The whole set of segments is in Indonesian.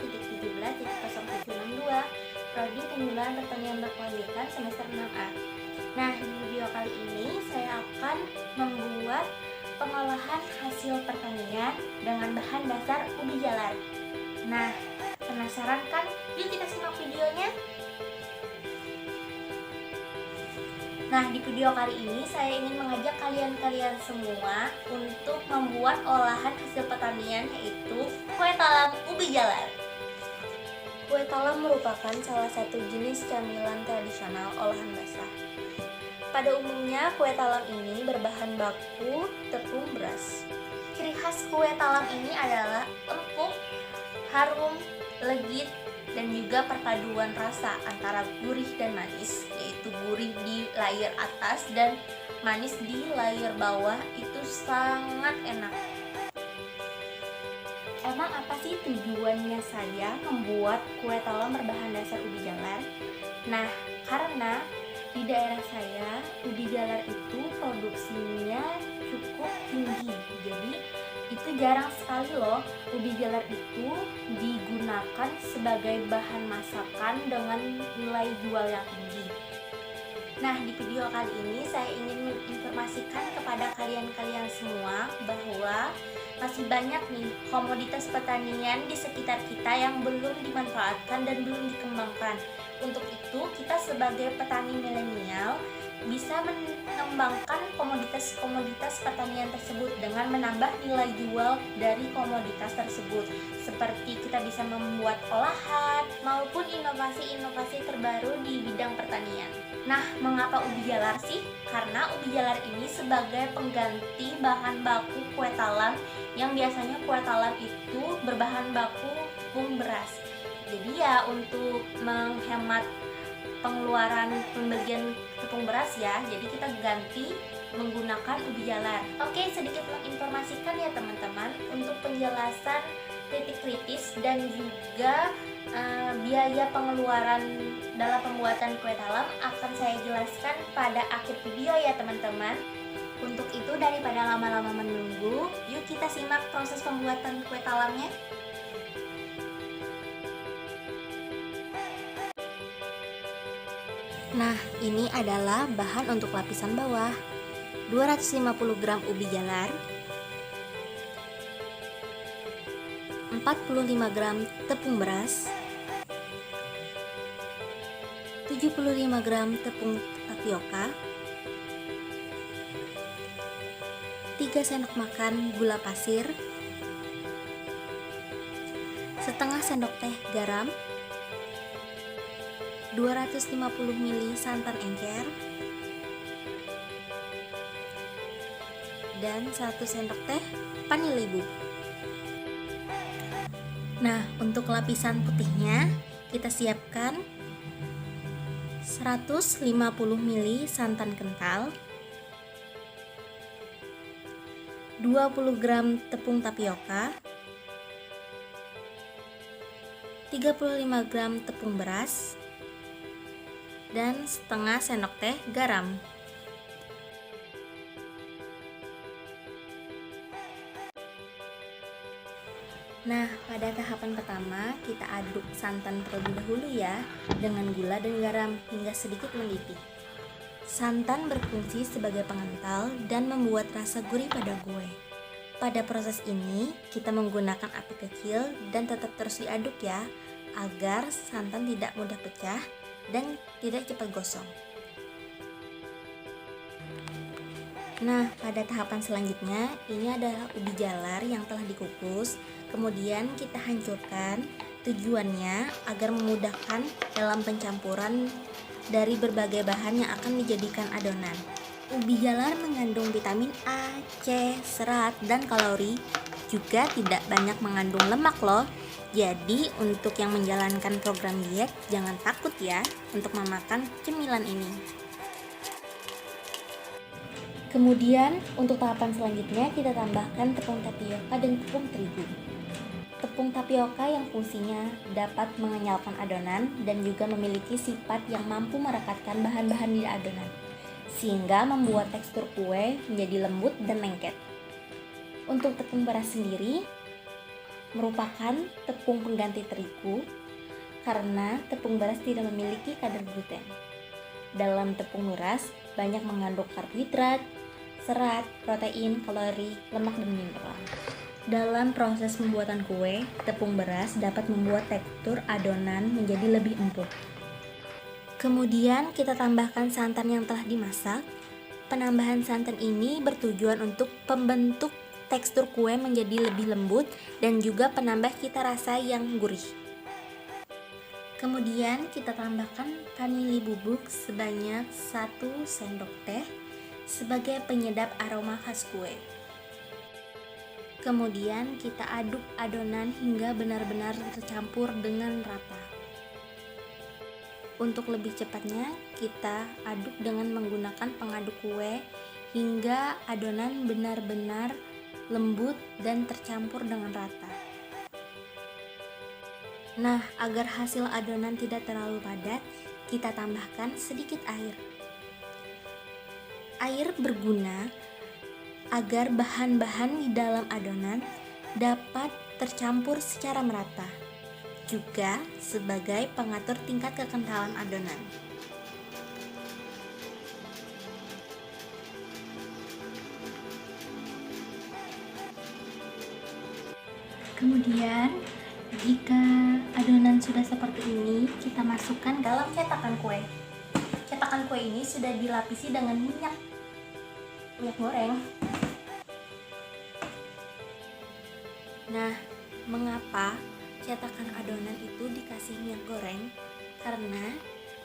4.17.0762 Prodi Penjualan Pertanian Berkelanjutan semester 6A. Nah, di video kali ini saya akan membuat pengolahan hasil pertanian dengan bahan dasar ubi jalar. Nah, penasaran kan? Yuk kita simak videonya. Nah, di video kali ini saya ingin mengajak kalian semua untuk membuat olahan hasil pertanian, yaitu kue talam ubi jalar. Kue talam merupakan salah satu jenis camilan tradisional olahan basah. Pada umumnya, kue talam ini berbahan baku tepung beras. Ciri khas kue talam ini adalah empuk, harum, legit, dan juga perpaduan rasa antara gurih dan manis, yaitu gurih di layer atas dan manis di layer bawah. Itu sangat enak. Emang apa sih tujuannya saya membuat kue talam berbahan dasar ubi jalar? Nah, karena di daerah saya ubi jalar itu produksinya cukup tinggi, jadi itu jarang sekali loh ubi jalar itu digunakan sebagai bahan masakan dengan nilai jual yang tinggi. Nah, di video kali ini saya ingin menginformasikan kepada kalian semua bahwa masih banyak nih komoditas pertanian di sekitar kita yang belum dimanfaatkan dan belum dikembangkan. Untuk itu, kita sebagai petani milenial bisa mengembangkan komoditas pertanian tersebut dengan menambah nilai jual dari komoditas tersebut, seperti kita bisa membuat olahan maupun inovasi-inovasi terbaru di bidang pertanian. Nah, mengapa ubi jalar sih? Karena ubi jalar ini sebagai pengganti bahan baku kue talam yang biasanya kue talam itu berbahan baku tepung beras. Jadi ya untuk menghemat pengeluaran pembelian tepung beras ya, jadi kita ganti menggunakan ubi jalar. Oke, sedikit menginformasikan ya teman-teman untuk penjelasan titik kritis dan juga biaya pengeluaran dalam pembuatan kue talam akan saya jelaskan pada akhir video ya teman-teman. Untuk itu, daripada lama-lama menunggu, yuk kita simak proses pembuatan kue talamnya. Nah, ini adalah bahan untuk lapisan bawah. 250 gram ubi jalar, 45 gram tepung beras, 75 gram tepung tapioka, 3 sendok makan gula pasir, setengah sendok teh garam, 250 ml santan encer, dan 1 sendok teh vanili. Nah, untuk lapisan putihnya kita siapkan 150 ml santan kental, 20 gram tepung tapioka, 35 gram tepung beras, dan setengah sendok teh garam. Nah, pada tahapan pertama kita aduk santan terlebih dahulu ya dengan gula dan garam hingga sedikit mendidih. Santan berfungsi sebagai pengental dan membuat rasa gurih pada kue. Pada proses ini kita menggunakan api kecil dan tetap terus diaduk ya, agar santan tidak mudah pecah dan tidak cepat gosong. Nah, pada tahapan selanjutnya ini adalah ubi jalar yang telah dikukus. Kemudian kita hancurkan, tujuannya agar memudahkan dalam pencampuran dari berbagai bahan yang akan dijadikan adonan. Ubi jalar mengandung vitamin A, C, serat, dan kalori, juga tidak banyak mengandung lemak loh. Jadi untuk yang menjalankan program diet jangan takut ya untuk memakan cemilan ini. Kemudian untuk tahapan selanjutnya kita tambahkan tepung tapioka dan tepung terigu. Tepung tapioka yang fungsinya dapat mengenyalkan adonan dan juga memiliki sifat yang mampu merekatkan bahan-bahan di adonan, sehingga membuat tekstur kue menjadi lembut dan lengket. Untuk tepung beras sendiri, merupakan tepung pengganti terigu karena tepung beras tidak memiliki kadar gluten. Dalam tepung beras banyak mengandung karbohidrat, serat, protein, kalori, lemak, dan mineral. Dalam proses pembuatan kue, tepung beras dapat membuat tekstur adonan menjadi lebih empuk. Kemudian kita tambahkan santan yang telah dimasak. Penambahan santan ini bertujuan untuk pembentuk tekstur kue menjadi lebih lembut dan juga penambah cita rasa yang gurih. Kemudian kita tambahkan vanili bubuk sebanyak 1 sendok teh sebagai penyedap aroma khas kue. Kemudian kita aduk adonan hingga benar-benar tercampur dengan rata. Untuk lebih cepatnya, kita aduk dengan menggunakan pengaduk kue hingga adonan benar-benar lembut dan tercampur dengan rata. Nah, agar hasil adonan tidak terlalu padat, kita tambahkan sedikit air. Air berguna agar bahan-bahan di dalam adonan dapat tercampur secara merata, juga sebagai pengatur tingkat kekentalan adonan. Kemudian, jika adonan sudah seperti ini, kita masukkan dalam cetakan kue. Cetakan kue ini sudah dilapisi dengan minyak goreng. Nah, mengapa cetakan adonan itu dikasih minyak goreng? Karena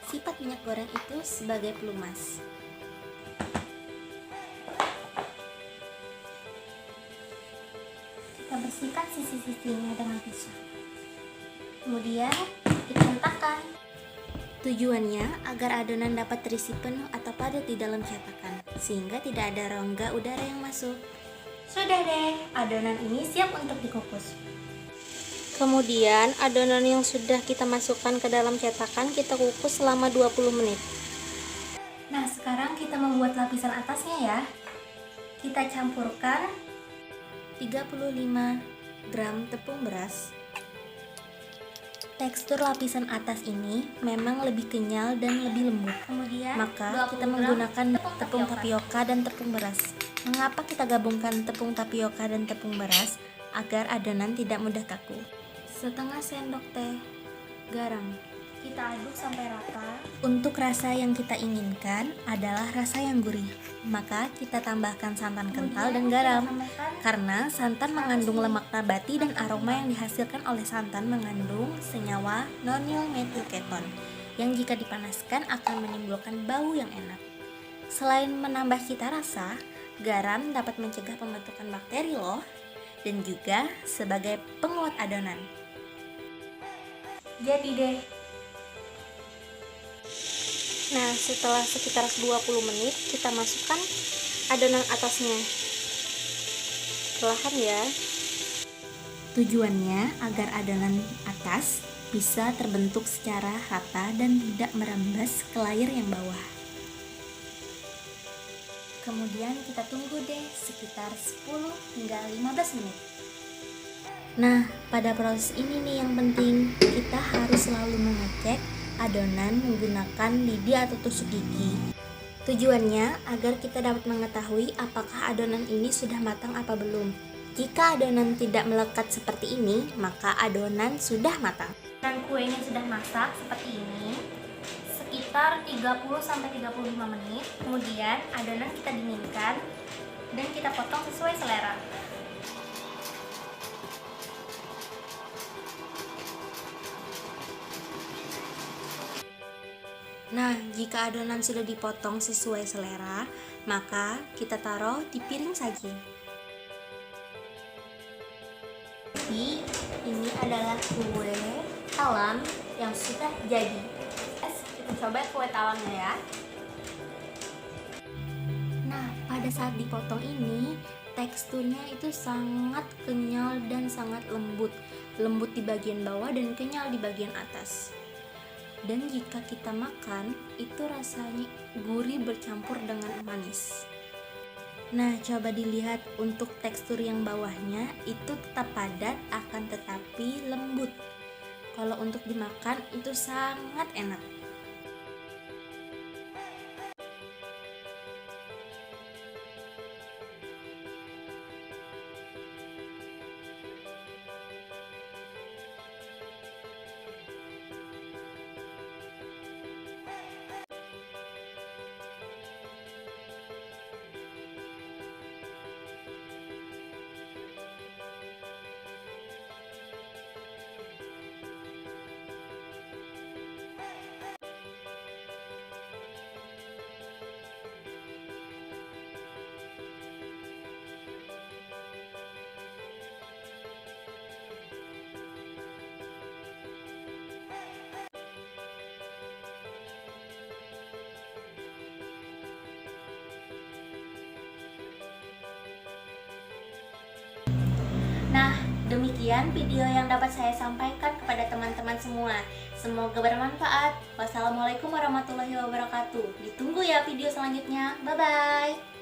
sifat minyak goreng itu sebagai pelumas. Kita bersihkan sisi-sisinya dengan tisu. Kemudian kita hentakkan. Tujuannya agar adonan dapat terisi penuh atau padat di dalam cetakan, sehingga tidak ada rongga udara yang masuk. Sudah deh, adonan ini siap untuk dikukus. Kemudian adonan yang sudah kita masukkan ke dalam cetakan kita kukus selama 20 menit. Nah, sekarang kita membuat lapisan atasnya ya. Kita campurkan 35 gram tepung beras. Tekstur lapisan atas ini memang lebih kenyal dan lebih lembut. Kemudian, maka kita menggunakan tepung tapioka dan tepung beras. Mengapa kita gabungkan tepung tapioka dan tepung beras? Agar adonan tidak mudah kaku. Setengah sendok teh garam. Kita aduk sampai rata. Untuk rasa yang kita inginkan adalah rasa yang gurih, maka kita tambahkan santan kental dan garam. Karena santan mengandung lemak nabati dan aroma yang dihasilkan oleh santan mengandung senyawa nonil methyl keton yang jika dipanaskan akan menimbulkan bau yang enak. Selain menambah cita rasa, garam dapat mencegah pembentukan bakteri loh, dan juga sebagai penguat adonan. Jadi deh. Nah, setelah sekitar 20 menit kita masukkan adonan atasnya. Perlahan ya. Tujuannya agar adonan atas bisa terbentuk secara rata dan tidak merembes ke layer yang bawah. Kemudian kita tunggu deh sekitar 10 hingga 15 menit. Nah, pada proses ini nih yang penting, kita harus selalu mengecek adonan menggunakan lidi atau tusuk gigi. Tujuannya agar kita dapat mengetahui apakah adonan ini sudah matang apa belum. Jika adonan tidak melekat seperti ini, maka adonan sudah matang. Dan kuenya sudah masak seperti ini sekitar 30-35 menit. Kemudian adonan kita dinginkan dan kita potong sesuai selera. Nah, jika adonan sudah dipotong sesuai selera, maka kita taruh di piring saji. Jadi, ini adalah kue talam yang sudah jadi. Kita coba kue talamnya ya. Nah, pada saat dipotong ini, teksturnya itu sangat kenyal dan sangat lembut. Lembut di bagian bawah dan kenyal di bagian atas. Dan jika kita makan, itu rasanya gurih bercampur dengan manis. Nah, coba dilihat untuk tekstur yang bawahnya itu tetap padat akan tetapi lembut. Kalau untuk dimakan itu sangat enak. Nah, demikian video yang dapat saya sampaikan kepada teman-teman semua. Semoga bermanfaat. Wassalamualaikum warahmatullahi wabarakatuh. Ditunggu ya video selanjutnya. Bye-bye.